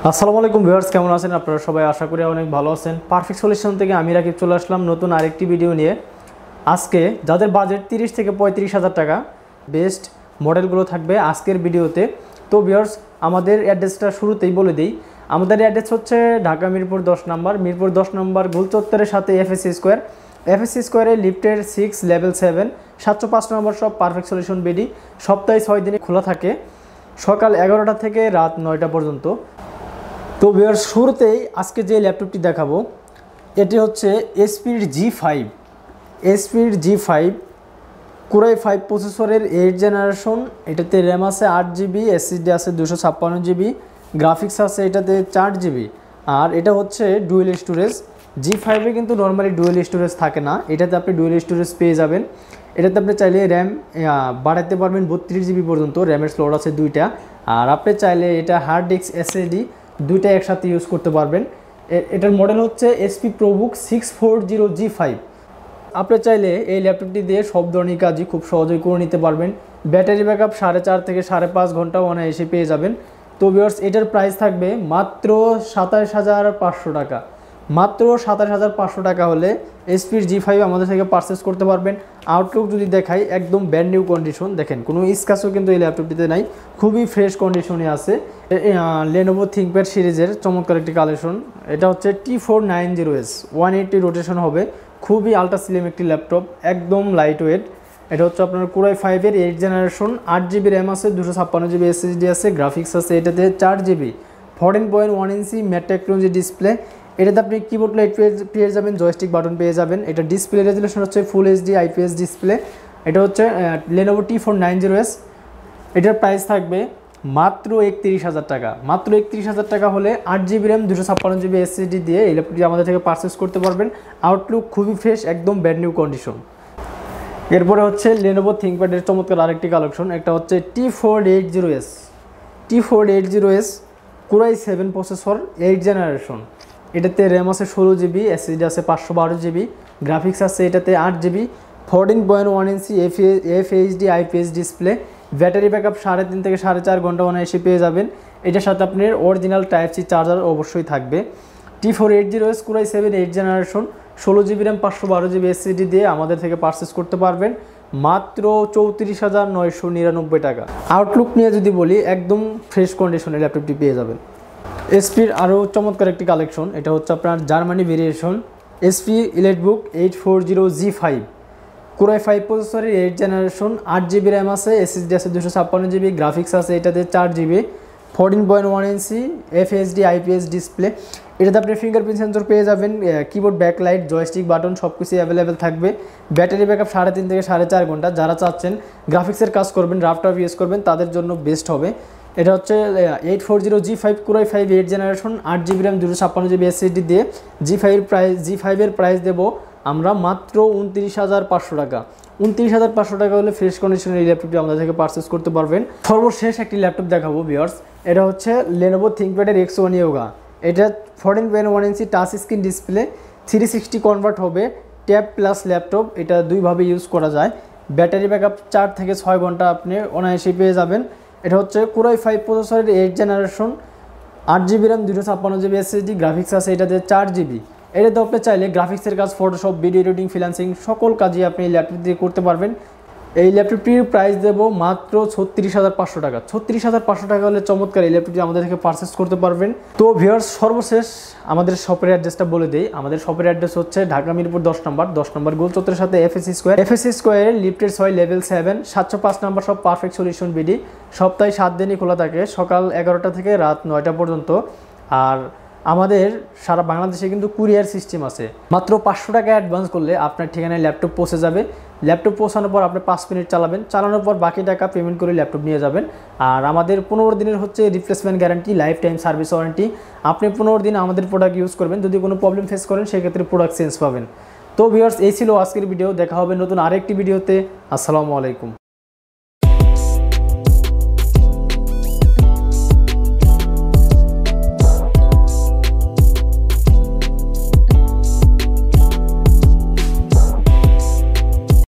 আসসালামু আলাইকুম ভিউয়ার্স, কেমন আছেন আপনারা সবাই? আশা করি অনেক ভালো আছেন। পারফেক্ট সলিউশন থেকে আমি রাকিব চলে আসলাম নতুন আরেকটি ভিডিও নিয়ে। আজকে যাদের বাজেট 30 থেকে 35,000 টাকা বেস্ট মডেলগুলো থাকবে আজকের ভিডিওতে। তো ভিউয়ার্স, আমাদের অ্যাড্রেসটা শুরুতেই বলে দিই। আমাদের অ্যাড্রেস হচ্ছে ঢাকা মিরপুর 10 নম্বর, মিরপুর 10 নম্বর গোল চত্বরের সাথে এফএসসি স্কোয়ার। এফএসসি স্কোয়ারে লিফটের 6 লেভেল 7 705 নম্বর সব পারফেক্ট সলিউশন বিডি। সপ্তাহে 6 দিনে খোলা থাকে, সকাল 11টা থেকে রাত 9টা পর্যন্ত। তো ভিউয়ার্স, শুরুতেই আজকে যে ল্যাপটপটি দেখাবো এটি হচ্ছে এসপির জি5 কোরাই 5 প্রসেসরের 8 জেনারেশন। এটাতে র্যাম আছে 8GB, এসএসডি আছে 256GB, গ্রাফিক্স আছে এটাতে 4GB। আর এটা হচ্ছে ডুয়েল স্টোরেজ। জি5-এ কিন্তু নর্মালি ডুয়েল স্টোরেজ থাকে না, এটাতে আপনি ডুয়েল স্টোরেজ পেয়ে যাবেন। এটাতে আপনি চাইলে র্যাম বাড়াতে পারবেন 32GB পর্যন্ত, র্যামের স্লট আছে 2টা। আর আপনি চাইলে এটা হার্ড ডিস্ক এসএসডি দুইটা একসাথে ইউজ করতে পারবেন। এটার মডেল হচ্ছে এসপি প্রোবুক 640G5। আপনি চাইলে এই ল্যাপটপটি দিয়ে সব ধরনের কাজই খুব সহজেই করে নিতে পারবেন। ব্যাটারি ব্যাকআপ 4.5 থেকে 5.5 ঘন্টা অনায়াসে পেয়ে যাবেন। তো ভিউয়ার্স, এটার প্রাইস থাকবে মাত্র 27,500 টাকা। মাত্র 27,500 টাকা হলে এসপির জি5 আমাদের থেকে পারচেস করতে পারবেন। আউটলুক যদি দেখাই, একদম ব্র্যান্ড নিউ কন্ডিশন, দেখেন কোনো স্ক্র্যাচও কিন্তু এই ল্যাপটপটিতে নাই, খুবই ফ্রেশ কন্ডিশনে আছে। লেনোভো থিংকপ্যাড সিরিজের চমৎকার একটি কালেকশন। এটা হচ্ছে T490S, 180 রোটেশন হবে, খুবই আল্ট্রা স্লিম একটি ল্যাপটপ, একদম লাইট ওয়েট। এটা হচ্ছে আপনার কোরাই 5-এর 8 জেনারেশন, 8GB র্যাম আছে, 256GB এসএসডি আছে, গ্রাফিক্স আছে এটাতে 4GB, 14.1 ইঞ্চি ম্যাট টেকনোলজি ডিসপ্লে। এটাতে আপনি কিবোর্ড লাইট পেয়ে যাবেন, জয়স্টিক বাটন পেয়ে যাবেন। এটা ডিসপ্লে রেজুলেশন হচ্ছে ফুল এইচডি আইপিএস ডিসপ্লে। এটা হচ্ছে লেনোভো T490S। এটার প্রাইস থাকবে মাত্র 31,000 টাকা। মাত্র 31,000 টাকা হলে 8GB র্যাম 256GB এসএসডি দিয়ে এই ল্যাপটপটি আমাদের থেকে পারচেস করতে পারবেন। আউটলুক খুবই ফ্রেশ, একদম ব্র্যান্ড নিউ কন্ডিশন। এরপরে হচ্ছে লেনোভো থিংকপ্যাডের চমৎকার আরেকটি কালেকশন। একটা হচ্ছে T480S কোরাই 7 প্রসেসর, 8 জেনারেশন। এটাতে র্যাম আছে 16GB, এসএসডি আছে 512GB, গ্রাফিক্স আছে এটাতে 8GB, 14.1 inch FHD IPS display. Battery backup 3.5 থেকে 4.5 ঘন্টা অনায়াসে পেয়ে যাবেন। এটার সাথে আপনার অরিজিনাল টাইপ সি চার্জার অবশ্যই থাকবে। T480S core i 7 8 generation, 16GB RAM 512GB SSD দিয়ে আমাদের থেকে পারচেস করতে পারবেন মাত্র 34,999 টাকা। আউটলুক নিয়ে যদি বলি, একদম ফ্রেশ কন্ডিশনে ল্যাপটপটি পেয়ে যাবেন। এসপির আরও চমৎকার একটি কালেকশন। এটা হচ্ছে আপনার Germany variation SP ইলেটবুক 840G5 core i 5 প্রসেসরের 8 জেনারেশন, 8GB র্যাম আছে, এসএসডি আছে 256GB, গ্রাফিক্স আছে এটাতে 4GB, 14.1 inch FHD IPS display. এটাতে আপনি ফিঙ্গারপ্রিন্ট সেন্সর পেয়ে যাবেন, কিবোর্ড ব্যাকলাইট, জয়স্টিক বাটন সব কিছুই অ্যাভেলেবেল থাকবে। ব্যাটারি ব্যাকআপ 3.5 থেকে 4.5 ঘন্টা। যারা চাচ্ছেন গ্রাফিক্সের কাজ করবেন, ল্যাপটপ ইউজ করবেন, তাদের জন্য বেস্ট হবে। এটা হচ্ছে 840G5 core i 5 8 generation, 8GB RAM 256GB SSD দিয়ে জি5-এর প্রাইস দেবো আমরা মাত্র 29,500 টাকা। 29,500 টাকা হলে ফ্রেশ কন্ডিশনের এই ল্যাপটপটি আমাদের থেকে পারচেস করতে পারবেন। সর্বশেষ একটি ল্যাপটপ দেখাবো ভিউয়ার্স। এটা হচ্ছে লেনোভো থিংকপ্যাডের X1 Yoga। এটা 14.1 ইঞ্চি টাচ স্ক্রিন ডিসপ্লে, 360 কনভার্ট হবে, ট্যাব প্লাস ল্যাপটপ। এটা দুইভাবে ইউজ করা যায়। ব্যাটারি ব্যাকআপ 4 থেকে 6 ঘন্টা আপনি অনায়াসে পেয়ে যাবেন। এটা হচ্ছে কোরাই 5 প্রসেসরের 8 generation, 8GB RAM 256GB SSD, graphics আছে এটাতে 4GB। এটাতে আপনি চাইলে গ্রাফিক্সের কাজ, ফটোশপ, ভিডিও এডিটিং, ফ্রিল্যান্সিং সকল কাজই আপনি এই ল্যাপটপ দিয়ে করতে পারবেন। এই ল্যাপটপটির প্রাইস দেবো মাত্র 36,500 টাকা। 36,500 টাকা হলে চমৎকার এই ল্যাপটপটি আমাদের থেকে পারচেস করতে পারবেন। তো ভিউয়ার্স, সর্বশেষ আমাদের শপের অ্যাড্রেসটা বলে দিই। আমাদের শপের অ্যাড্রেস হচ্ছে ঢাকা মিরপুর 10 নম্বর গোল চত্বরের সাথে এফএসসি স্কোয়ারের লিফটের 6 লেভেল 7 705 নম্বর সব পারফেক্ট সলিউশন বিডি। সপ্তাহে 7 দিনই খোলা থাকে, সকাল 11টা থেকে রাত 9টা পর্যন্ত। আর আমাদের সারা বাংলাদেশে কিন্তু কুরিয়ার সিস্টেম আছে। মাত্র 500 টাকা অ্যাডভান্স করলে আপনার ঠিকানায় ল্যাপটপ পৌঁছে যাবে। ল্যাপটপ পৌঁছানোর পর আপনি 5 মিনিট চালাবেন, চালানোর পর বাকি টাকা পেমেন্ট করে ল্যাপটপ নিয়ে যাবেন। আর আমাদের 15 দিনের হচ্ছে replacement guarantee, life time service warranty. আপনি 15 দিন আমাদের প্রোডাক্ট ইউজ করবেন, যদি কোনো প্রবলেম ফেস করেন সেক্ষেত্রে প্রোডাক্ট চেঞ্জ পাবেন। তো ভিউয়ার্স, এই ছিল আজকের ভিডিও। দেখা হবে নতুন আরেকটি ভিডিওতে। আসসালামু আলাইকুম।